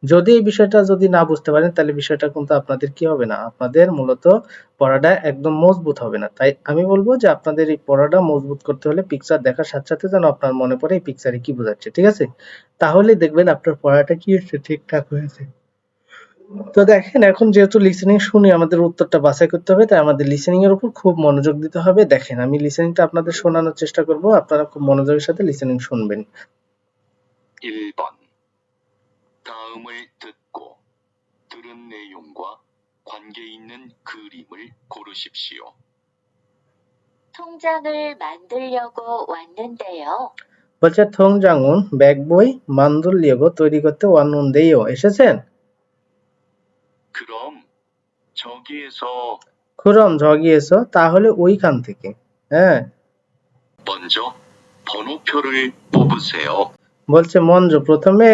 যদি এই বিষয়টা যদি না বুঝতে পারেন তাহলে বিষয়টা কিন্তু আপনাদের কি হবে না, আপনাদের মূলত পড়াটা একদম মজবুত হবে না। তাই আমি বলবো যে আপনাদের এই পড়াটা মজবুত করতে হলে পিকচার দেখার সাথে সাথে যেন আপনার মনে পড়ে এই পিকচারে কি বোঝাচ্ছে, ঠিক আছে? তাহলে দেখবেন আপনার পড়াটা কি হচ্ছে, ঠিকঠাক হয়েছে। তো দেখেন এখন যেহেতু লিসেনিং শুনে আমাদের উত্তরটা বাছাই করতে হবে, তাই আমাদের লিসেনিং এর উপর খুব মনোযোগ দিতে হবে। দেখেন আমি লিসেনিংটা আপনাদের শোনানোর চেষ্টা করব, আপনারা খুব মনোযোগের সাথে লিসেনিং শুনবেন। 1번 다음을 듣고 들은 내용과 관계 있는 그림을 고르십시오. 통장을 만들려고 왔는데요. বলছে থংজাংউন ব্যাগ বই 만들려고 তৈরি করতে 왔는데요। এসেছেন? 그럼 저기에서 그럼 저기에서 তাহলে ওইখান থেকে। হ্যাঁ, 먼저 번호표를 뽑으세요. বলছে মঞ্জ প্রথমে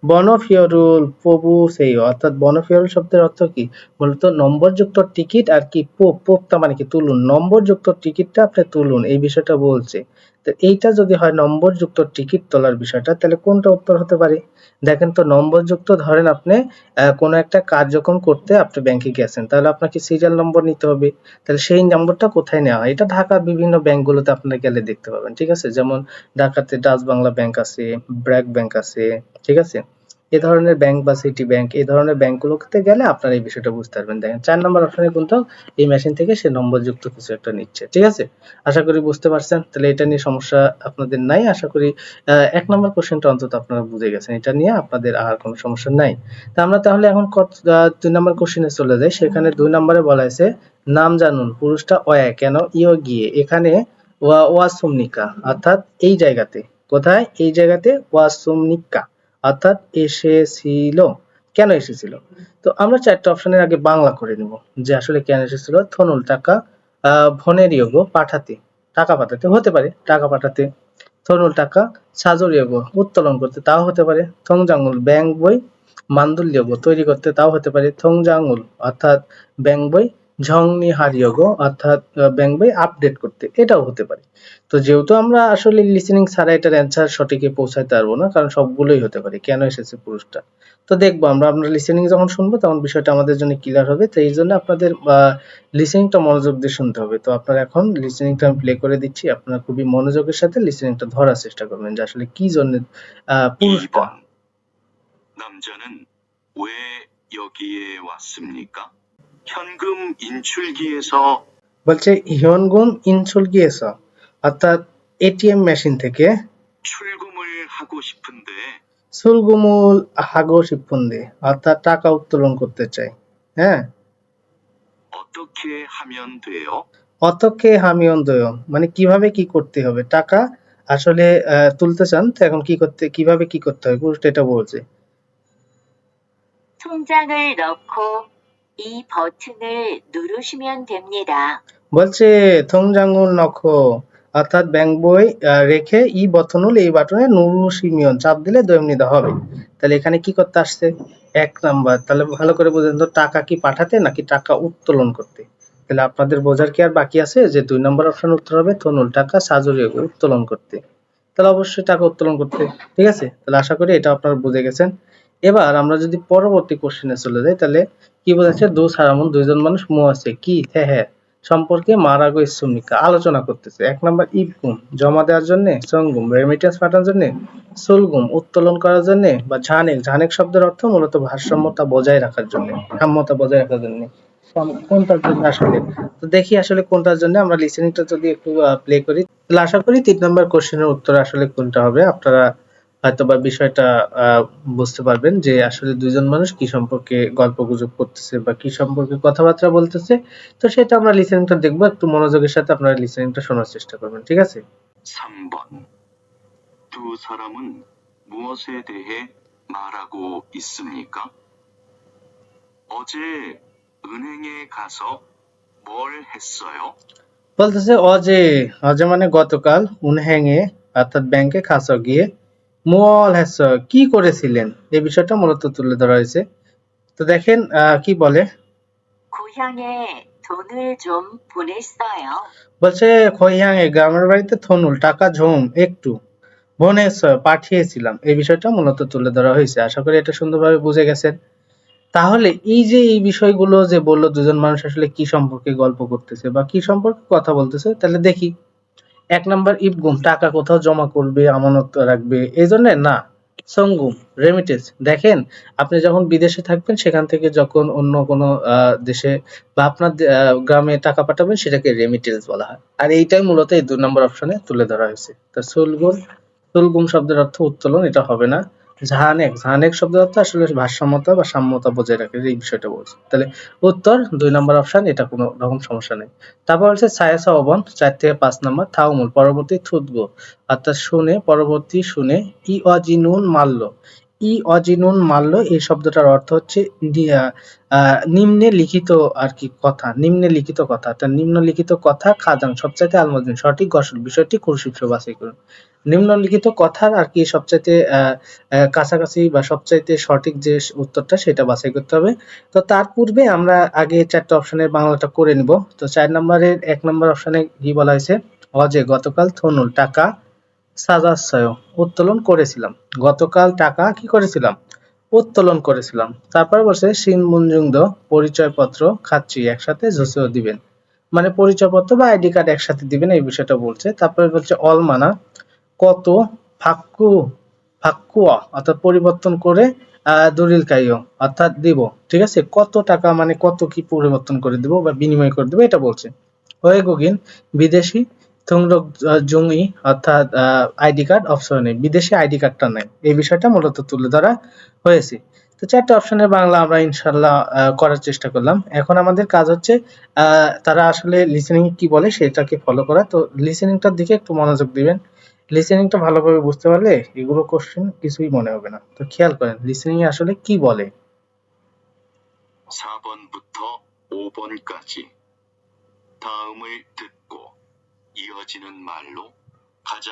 বনফিয়রুল পবুসেই, অর্থাৎ বনফিয়রুল শব্দের অর্থ কি, মূলত নম্বরযুক্ত টিকিট আর কি পোপটা মানে কি তুলুন, নম্বরযুক্ত টিকিটটা আপনি তুলুন এই বিষয়টা বলছে। তো এইটা যদি হয় নম্বরযুক্ত টিকিট তোলার বিষয়টা, তাহলে কোনটা উত্তর হতে পারে? দেখেন তো নম্বরযুক্ত, ধরেন আপনি কোনো একটা কাজ যখন করতে আপনি ব্যাংকে গেছেন, তাহলে আপনাকে সিরিয়াল নম্বর নিতে হবে। তাহলে সেই নম্বরটা কোথায় নেওয়া হয়? এটা ঢাকার বিভিন্ন ব্যাংকগুলোতে আপনারা গেলে দেখতে পাবেন, ঠিক আছে? যেমন ঢাকাতে ডাচ বাংলা ব্যাংক আছে, ব্র্যাক ব্যাংক আছে, ঠিক আছে? এ ধরনের ব্যাংক বা সিটি ব্যাংক, এই ধরনের ব্যাংকগুলোতে গেলে আপনারা এই বিষয়টা বুঝতে পারবেন। দেখেন 4 নম্বর অপশনে কিন্তু এই মেশিন থেকে সে নম্বরযুক্ত কিছু একটা নিচ্ছে, ঠিক আছে? আশা করি বুঝতে পারছেন। তাহলে এটা নিয়ে সমস্যা আপনাদের নাই। আশা করি 1 নম্বর কোশ্চেনটা অন্তত আপনারা বুঝে গেছেন। এটা নিয়ে আপনাদের আর কোনো সমস্যা নাই। তো আমরা তাহলে এখন 2 নম্বর কোশ্চেনে চলে যাই। সেখানে 2 নম্বরে বলা হয়েছে নাম জানুন, পুরুষটা অয়া কেন ইয় গিয়ে, এখানে ওয়াসুমনিকা অর্থাৎ এই জায়গাতে, কোথায়? এই জায়গাতে ওয়াসুমনিকা অর্থাৎ এসেছিল। কেন এসেছিল? তো আমরা 4টা অপশনের আগে বাংলা করে নিব যে আসলে কেন এসেছিল। থনুল টাকা ভনের ইয়োগ পাঠাতে, টাকা পাঠাতে হতে পারে, টাকা পাঠাতে। থনুল টাকা সাজর ইয়োগ উত্তোলন করতে, তাও হতে পারে। থংজাঙ্গুল ব্যাংক বই মান্দুল ইয়োগ তৈরি করতে, তাও হতে পারে। থংজাঙ্গুল অর্থাৎ ব্যাংক বই ঝংনি হারিয়োগ অর্থাৎ ব্যাংক বই আপডেট করতে, এটাও হতে পারে। তো যেহেতু আমরা আসলে লিসেনিং ছাড়া এটার অ্যান্সার সঠিকে পৌঁছাতে পারবো না, কারণ সবগুলোই হতে পারে। কেন এসেছে পুরুষটা, তো দেখবো আমরা লিসেনিং যখন শুনবো তখন বিষয়টা আমাদের জন্য ক্লিয়ার হবে। তো এই জন্য আপনাদের লিসেনিংটা মনোযোগ দিয়ে শুনতে হবে। তো আপনারা এখন লিসেনিংটা আমি প্লে করে দিচ্ছি, আপনারা খুবই মনোযোগের সাথে লিসেনিংটা ধরার চেষ্টা করবেন যে আসলে কি জন্য পুরুষটা। 2번 남자는 왜 여기에 왔습니까? 현금 인출기에서 বলছে হিয়নগুম ইনসুল গিয়েছ অর্থাৎ এটিএম মেশিন থেকে 출금을 하고 싶은데 সুলগুমুল হাগো শিপুন্দে অর্থাৎ টাকা উত্তোলন করতে চাই। হ্যাঁ, 어떻게 하면 돼요? অতকে হামিয়ন্দয় মানে কিভাবে কি করতে হবে, টাকা আসলে তুলতে চান, তো এখন কি করতে, কিভাবে কি করতে হবে, পুরুষটা এটা বলছে। 통장을 넣고 이 버튼을 누르시면 됩니다. বলছে থংজাঙ্গুল নখো অর্থাৎ ব্যাংক বই রেখে ই বতনুল এই বাটনে নুরুসিমিয়ন চাপ দিলে দৈমনিদা হবে। তাহলে এখানে কি করতে আসছে? 1 নাম্বার, তাহলে ভালো করে বুঝেন তো, টাকা কি পাঠাতে নাকি টাকা উত্তোলন করতে? তাহলে আপনাদের বোঝার কি আর বাকি আছে যে 2 নম্বর অপশন উত্তর হবে থনুল টাকা সাজুরিয়ে উত্তোলন করতে। তাহলে অবশ্যই টাকা উত্তোলন করতে, ঠিক আছে? তাহলে আশা করি এটা আপনারা বুঝে গেছেন। এবার আমরা যদি পরবর্তী কোশ্চেনে চলে যাই, তাহলে কি বোঝাচ্ছে? দু সারামুন দুইজন মানুষ মু আছে কি হ্যাঁ সম্পর্কে মারাগো ইসুমিকা আলোচনা করতেছে। 1 নাম্বার ইবগুম জমা দেওয়ার জন্য, সঙ্গুম রেমিটেন্স পাঠানোর জন্য, সুলগুম উত্তোলন করার জন্য, বা ঝানেক ঝানেক শব্দের অর্থ মূলত ভারসাম্যতা বজায় রাখার জন্য, সাম্যতা বজায় রাখার জন্য। কোনটার জন্য আসলে? তো দেখি আসলে কোনটার জন্য। আমরা লিসেনিংটা যদি একটু প্লে করি, তাহলে আশা করি 3 নাম্বার কোশ্চেনের উত্তর আসলে কোনটা হবে। আপনারা হয়তোবা বিষয়টা বুঝতে পারবেন যে আসলে দুইজন মানুষ কি সম্পর্কে গল্পগুজব করতেছে বা কি সম্পর্কে কথাবার্তা বলতেছে। তো সেটা আমরা লিসেনিংটা দেখবো, একটু মনোযোগের সাথে আপনারা লিসেনিংটা শোনার চেষ্টা করবেন, ঠিক আছে? 3번 두 사람은 무엇에 대해 말하고 있습니까? 어제 은행에 가서 뭘 했어요? বলতেছে অজে, অজে মানে গতকাল, উনহ্যাংয়ে অর্থাৎ ব্যাংকে খাসা গিয়ে, মুঅল হ্যাস কি করেছিলেন, এই বিষয়টা মূলত তুলে ধরা হয়েছে। তো তো দেখেন কি বলে, 고향에 돈을 좀 보냈어요. বলছে খৈয়াঙে গ্রামের বাড়িতে থনুল টাকা ঝুম একটু বোনেস পাঠিয়েছিলাম, এই বিষয়টা মূলত তুলে ধরা হয়েছে। আশা করি এটা সুন্দরভাবে বুঝে গেছেন। তাহলে এই যে এই বিষয়গুলো যে বললো দুজন মানুষ আসলে কি সম্পর্কে গল্প করতেছে বা কি সম্পর্কে কথা বলতেছে, তাহলে দেখি। এক নাম্বার ইবগুম, টাকা কোথাও জমা করবে, আমানত রাখবে, এই জন্য না। সঙ্গুম, রেমিটেন্স, দেখেন আপনি যখন বিদেশে থাকবেন সেখান থেকে যখন অন্য কোনো দেশে বা আপনার গ্রামে টাকা পাঠাবেন সেটাকে রেমিটেন্স বলা হয়। আর এইটাই মূলত এই ২ নম্বর অপশনে তুলে ধরা হয়েছে। তো সুলগুম, সুলগুম শব্দের অর্থ উত্তোলন, এটা হবে না। ঝানেক, ঝানেক শব্দের অর্থ আসলে ভারসাম্যতা বা সাম্যতা বজায় রাখে, এই বিষয়টা বলছে। তাহলে উত্তর ২ নম্বর অপশন, এটা কোনো রকম সমস্যা নেই। তারপর হচ্ছে ছায়াছা অবন ৪ থেকে ৫ নম্বর, থাউমুল পরবর্তী থুতগো, অর্থাৎ শুনে পরবর্তী শুনে, ই অজিনুন মাল্য, ই অজিনুন মাল্য এই শব্দটার অর্থ হচ্ছে নিম্নে লিখিত আর কি কথা, নিম্নে লিখিত কথা, অর্থাৎ নিম্নলিখিত কথা খাজাং সবচাইতে আলমদিন সঠিক গসল, বিষয়টি কুরসিপ বাছাই করুন। নিম্নলিখিত কথার আর কি সবচাইতে কাছাকাছি বা সবচাইতে সঠিক যে উত্তরটা সেটা বাছাই করতে হবে। তো তার পূর্বে আমরা আগে ৪টা অপশনের বাংলাটা করে নিব। তো ৪ নম্বরের ১ নম্বর অপশনে কি বলা হয়েছে, অজে গতকাল থনুল টাকা সাজাচ্ছয় উত্তোলন করেছিলাম। গতকাল টাকা কি করেছিলাম, উত্তোলন করেছিলাম। তারপরে বলছে সিনমুনজুংদ পরিচয়পত্র খাচ্ছি একসাথে জোসেও দিবেন, মানে পরিচয়পত্র বা আইডি কার্ড একসাথে দিবেন, এই বিষয়টা বলছে। তারপরে বলছে অলমানা কত ফাক্কু ফাক্কুয়া অর্থাৎ পরিবর্তন করে দলিল কাইও অর্থাৎ দিব, ঠিক আছে। কত টাকা মানে কত কি পরিবর্তন করে দিব বা বিনিময় করে দিব, এটা বলছে। ওয়েগুগিন বিদেশি থুংরক জঙ্গি অর্থাৎ আইডি কার্ড অপশন নেই, বিদেশি আইডি কার্ডটা নেই, এই বিষয়টা মূলত তুলে ধরা হয়েছে। তো ৪টা অপশনের বাংলা আমরা ইনশাল্লাহ করার চেষ্টা করলাম। এখন আমাদের কাজ হচ্ছে তারা আসলে লিসেনিং কি বলে সেটাকে ফলো করা। তো লিসেনিংটার দিকে একটু মনোযোগ দিবেন। লিসেনিংটা ভালোভাবে বুঝতে পারলে এগুলো কোশ্চেন কিছুই মনে হবে না। তো খেয়াল করেন লিসেনিং এ আসলে কি বলে। 4번부터 5번까지 다음을 듣고 이어지는 말로 가장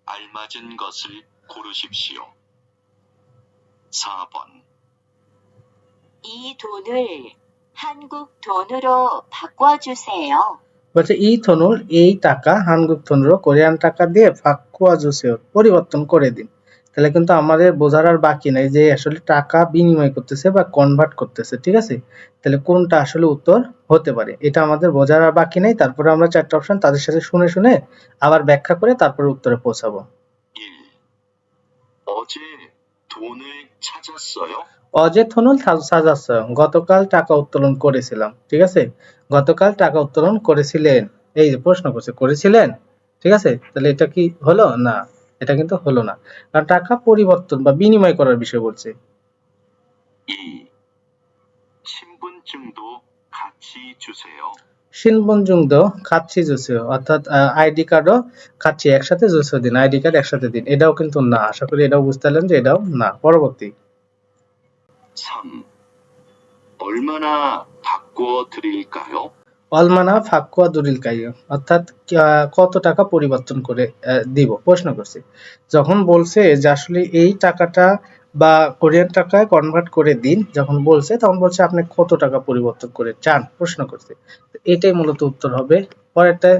알맞은 것을 고르십시오. 4번 이 돈을 한국 돈으로 바꿔주세요. বলছে ই থনুল এই টাকা হানগুক থনুরো কোরিয়ান টাকা দিয়ে ফাক্কুয়া জুসেও পরিবর্তন করে দিন। তাহলে কিন্তু আমাদের বোঝার আর বাকি নাই যে আসলে টাকা বিনিময় করতেছে বা কনভার্ট করতেছে, ঠিক আছে। তাহলে কোনটা আসলে উত্তর হতে পারে এটা আমাদের বোঝার আর বাকি নেই। তারপরে আমরা ৪টা অপশন তাদের সাথে শুনে শুনে আবার ব্যাখ্যা করে তারপরে উত্তরে পৌঁছাবো। 1. 어제 돈을 찾았어요? অজে থনুল সাজাচ্ছয় গতকাল টাকা উত্তোলন করেছিলাম, ঠিক আছে। গতকাল টাকা উত্তোলন করেছিলেন, এই যে প্রশ্ন করছে করেছিলেন, ঠিক আছে। তাহলে এটা কি হলো না, এটা কিন্তু হলো না, কারণ টাকা পরিবর্তন বা বিনিময় করার বিষয় বলছে। 2. 신분증도 같이 주세요. শিনবনজুংদ খাচ্ছি জুসেও অর্থাৎ আইডি কার্ডও খাচ্ছি একসাথে জুসেও দিন, আইডি কার্ড একসাথে দিন, এটাও কিন্তু না। আশা করি এটাও বুঝতে পারলেন যে এটাও না। পরবর্তী 3. 얼마나 바꿔 드릴까요? অলমানা ফাক্কুয়া দুরিল কাইয় অর্থাৎ কত টাকা পরিবর্তন করে দিব, প্রশ্ন করছে। যখন বলছে যে আসলে এই টাকাটা বা কোরিয়ান টাকায় কনভার্ট করে দিন, যখন বলছে তখন বলছে আপনি কত টাকা পরিবর্তন করে চান, প্রশ্ন করছে। এটাই মূলত উত্তর হবে। পরেরটা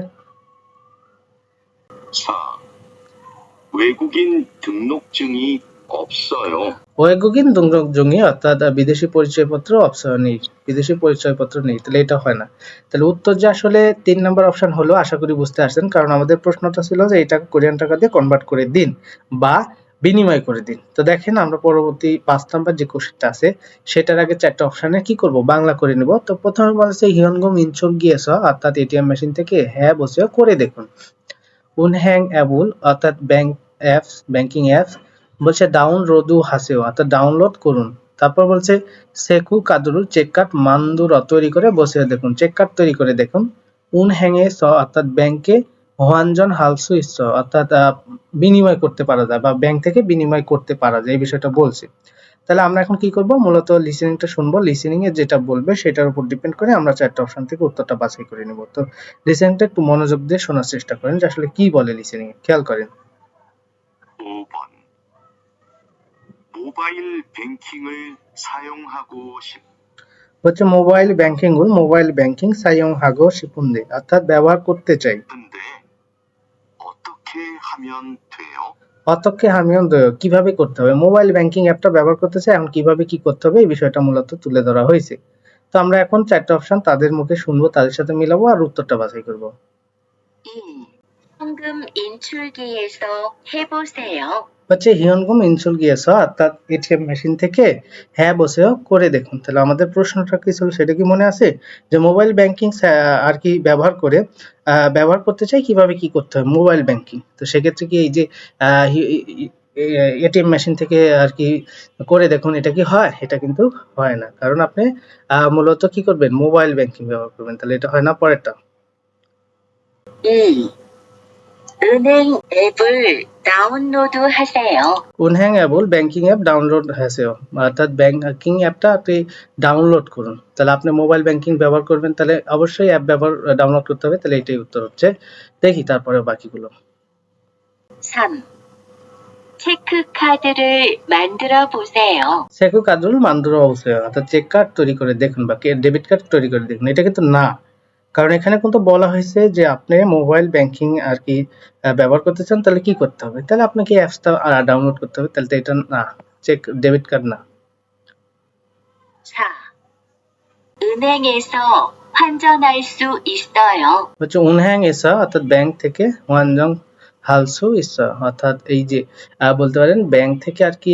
4. 외국인 등록증이 없어요. ওয়েগুগিন দুংরকজঙ্গি অর্থাৎ বিদেশি পরিচয়পত্র অপশন নেই, বিদেশি পরিচয়পত্র নেই, তাহলে এটা হয় না। তাহলে উত্তর যে আসলে ৩ নম্বর অপশন হলো, আশা করি বুঝতে পারছেন। কারণ আমাদের প্রশ্নটা ছিল যে এটা কোরিয়ান টাকা দিয়ে কনভার্ট করে দিন বা বিনিময় করে দিন। তো দেখেন আমরা পরবর্তী ৫ নাম্বার যে কোশ্চেনটা আছে সেটার আগে ৪টা অপশনে কি করব, বাংলা করে নেব। তো প্রথমে বলেছে হিয়নগম ইনচক গিয়েছ অর্থাৎ এটিএম মেশিন থেকে হ্যাঁ বসে করে দেখুন। উনহ্যাং অ্যাবুল অর্থাৎ ব্যাংকিং অ্যাপস, বলছে ডাউন রোদু হাসেও অর্থাৎ ডাউনলোড করুন। তারপর বলছে সেকু কাদুরু চেক কার্ড মান্দুর তৈরি করে বসে দেখুন, চেক কার্ড তৈরি করে দেখুন। উনহ্যাংয়ে স অর্থাৎ ব্যাংকে হোয়ানজন হালসু ইস অর্থাৎ বিনিময় করতে পারা যায় বা ব্যাংক থেকে বিনিময় করতে পারা যায়, এই বিষয়টা বলছে। তাহলে আমরা এখন কি করব, মূলত লিসেনিংটা শুনবো, লিসেনিং এ যেটা বলবে সেটার উপর ডিপেন্ড করে আমরা ৪টা অপশন থেকে উত্তরটা বাছাই করে নেব। তো লিসেনিংটা একটু মনোযোগ দিয়ে শোনার চেষ্টা করেন যে আসলে কি বলে লিসেনিং এ, খেয়াল করেন। 5번 모바일 뱅킹을 사용하고 হচ্ছে মোবাইল ব্যাংকিং সাইং হাগো শিপুন্দে, অর্থাৎ ব্যবহার করতে চাই। 싶은데 어떻게 하면 돼요? অতকে হামিয়ন কিভাবে করতে হবে, মোবাইল ব্যাংকিং অ্যাপটা ব্যবহার করতে চাই, এখন কিভাবে কি করতে হবে এই বিষয়টা মূলত তুলে ধরা হয়েছে। তো আমরা এখন চারটা অপশন তাদের মুখে শুনবো, তাদের সাথে মিলাবো আর উত্তরটা বাছাই করব। 2. 현금 인출기에서 해보세요. হচ্ছে হিয়নগম ইনসুল গিয়েছে, অর্থাৎ এটিএম মেশিন থেকে হ্যাঁ বসেও করে দেখুন। তাহলে আমাদের প্রশ্নটা কি ছিল সেটা কি মনে আছে, যে মোবাইল ব্যাংকিং আর কি ব্যবহার করতে চাই, কিভাবে কি করতে হবে মোবাইল ব্যাংকিং। তো সেক্ষেত্রে কি এই যে এটিএম মেশিন থেকে আর কি করে দেখুন, এটা কি হয়? এটা কিন্তু হয় না, কারণ আপনি মূলত কি করবেন, মোবাইল ব্যাংকিং ব্যবহার করবেন, তাহলে এটা হয় না। পরেরটা 2. 은행 앱을 다운로드하세요. উনহ্যাং অ্যাবল ব্যাংকিং অ্যাপ ডাউনলোড হয়েছে, অর্থাৎ ব্যাংকিং অ্যাপটা আপনি ডাউনলোড করুন। তাহলে আপনি মোবাইল ব্যাংকিং ব্যবহার করবেন, তাহলে অবশ্যই অ্যাপ ডাউনলোড করতে হবে। তাহলে এটাই উত্তর হচ্ছে। দেখি তারপরে বাকিগুলো। 3. 체크카드를 만들어 보세요. সেকু কার্ডুল মান্দুর অবশ্যই, অর্থাৎ চেক কার্ড তৈরি করে দেখুন বা ডেবিট কার্ড তৈরি করে দেখুন। এটা কিন্তু না, কারণ এখানে কিন্তু বলা হয়েছে যে আপনি মোবাইল ব্যাংকিং আর কি ব্যবহার করতে চান, তাহলে কি করতে হবে? তাহলে আপনাকে অ্যাপসটা ডাউনলোড করতে হবে, তাহলে তো এটা না, চেক ডেবিট কার্ড না। 4. 은행에서 환전할 수 있어요. হচ্ছে উনহ্যাং এসা, অর্থাৎ ব্যাংক থেকে ওয়ানজং হালসু ইসা, অর্থাৎ এই যে বলতে পারেন ব্যাংক থেকে আর কি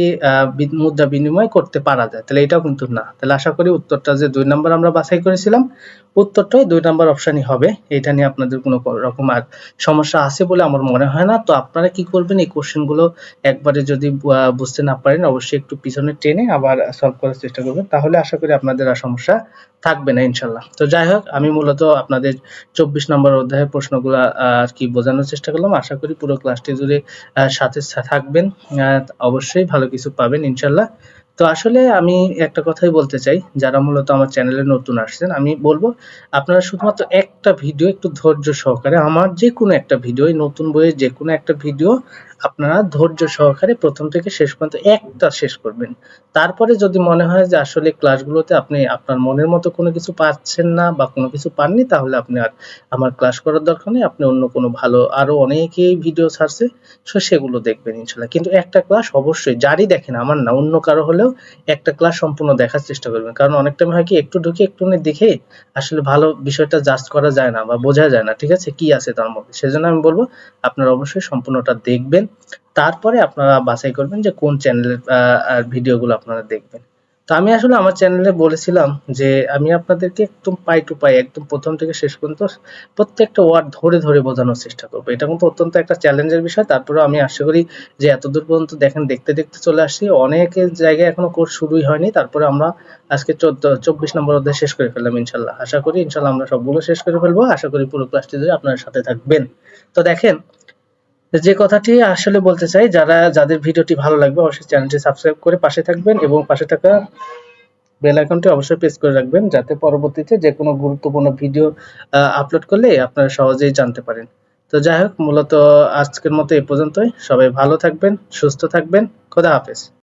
মুদ্রা বিনিময় করতে পারা যায়, তাহলে এটাও কিন্তু না। তাহলে আশা করি উত্তরটা যে 2 নম্বর আমরা বাছাই করেছিলাম, উত্তরটাই 2 নম্বর অপশনই হবে। এটা নিয়ে আপনাদের কোনো রকম আর সমস্যা আছে বলে আমার মনে হয় না। তো আপনারা কি করবেন, এই কোশ্চেনগুলো একবারে যদি বুঝতে না পারেন অবশ্যই একটু পিছনে টেনে আবার সলভ করার চেষ্টা করবেন, তাহলে আশা করি আপনাদের আর সমস্যা থাকবে না ইনশাল্লাহ। তো যাই হোক, আমি মূলত আপনাদের 24 নম্বর অধ্যায়ের প্রশ্নগুলো আর কি বোঝানোর চেষ্টা করলাম। আশা করি পুরো ক্লাসটি জুড়ে সাথে থাকবেন, অবশ্যই ভালো কিছু পাবেন ইনশাল্লাহ। তো আসলে আমি একটা কথাই বলতে চাই, যারা মূলত আমার চ্যানেলে নতুন আসছেন, আমি বলবো আপনারা শুধুমাত্র একটা ভিডিও একটু ধৈর্য সহকারে, আমার যে কোনো একটা ভিডিও, নতুন বইয়ের যে কোনো একটা ভিডিও আপনারা ধৈর্য সহকারে প্রথম থেকে শেষ পর্যন্ত একটা শেষ করবেন। তারপরে যদি মনে হয় যে আসলে ক্লাসগুলোতে আপনি আপনার মনের মতো কোনো কিছু পাচ্ছেন না বা কোনো কিছু পাননি, তাহলে আপনি আর আমার ক্লাস করার দরকার নেই, আপনি অন্য কোনো ভালো আরো অনেকেই ভিডিও ছাড়ছে, সেগুলো দেখবেন ইনশাল্লাহ। কিন্তু একটা ক্লাস অবশ্যই, যারই দেখেন, আমার না অন্য কারো হলেও একটা ক্লাস সম্পূর্ণ দেখার চেষ্টা করবেন, কারণ অনেক টাইম হয় কি একটু ঢুকে একটু দেখে আসলে ভালো বিষয়টা জাজ করা যায় না বা বোঝা যায় না, ঠিক আছে, কি আছে তার মধ্যে। সেজন্য আমি বলবো আপনারা অবশ্যই সম্পূর্ণটা দেখবেন, তারপরে আপনারা বাছাই করবেন যে কোন চ্যানেলের ভিডিওগুলো আপনারা দেখবেন। তো আমি আসলে আমার চ্যানেলে বলেছিলাম যে আমি আপনাদেরকে একদম পাই টু পাই, একদম প্রথম থেকে শেষ পর্যন্ত প্রত্যেকটা ওয়ার্ড ধরে ধরে বোঝানোর চেষ্টা করবো। এটা কিন্তু অত্যন্ত একটা চ্যালেঞ্জের বিষয়। তারপরে আমি আশা করি যে এতদূর পর্যন্ত দেখেন, দেখতে দেখতে চলে আসছি, অনেকের জায়গায় এখনো কোর্স শুরুই হয়নি, তারপরে আমরা আজকে 24 নম্বর অধ্যায় শেষ করে ফেললাম ইনশাল্লাহ। আশা করি ইনশাল্লাহ আমরা সবগুলো শেষ করে ফেলবো। আশা করি পুরো ক্লাসটি ধরে আপনার সাথে থাকবেন। তো দেখেন, যে কথাটি আসলে বলতে চাই, যাদের ভিডিওটি ভালো লাগবে অবশ্যই চ্যানেলটি সাবস্ক্রাইব করে পাশে থাকবেন এবং পাশে থাকা বেল আইকনটি অবশ্যই প্রেস করে রাখবেন, যাতে পরবর্তীতে যে কোনো গুরুত্বপূর্ণ ভিডিও আপলোড করলে আপনারা সহজেই জানতে পারেন। তো যাই হোক, মূলত আজকের মতো এই পর্যন্তই। সবাই ভালো থাকবেন, সুস্থ থাকবেন। খোদা হাফেজ।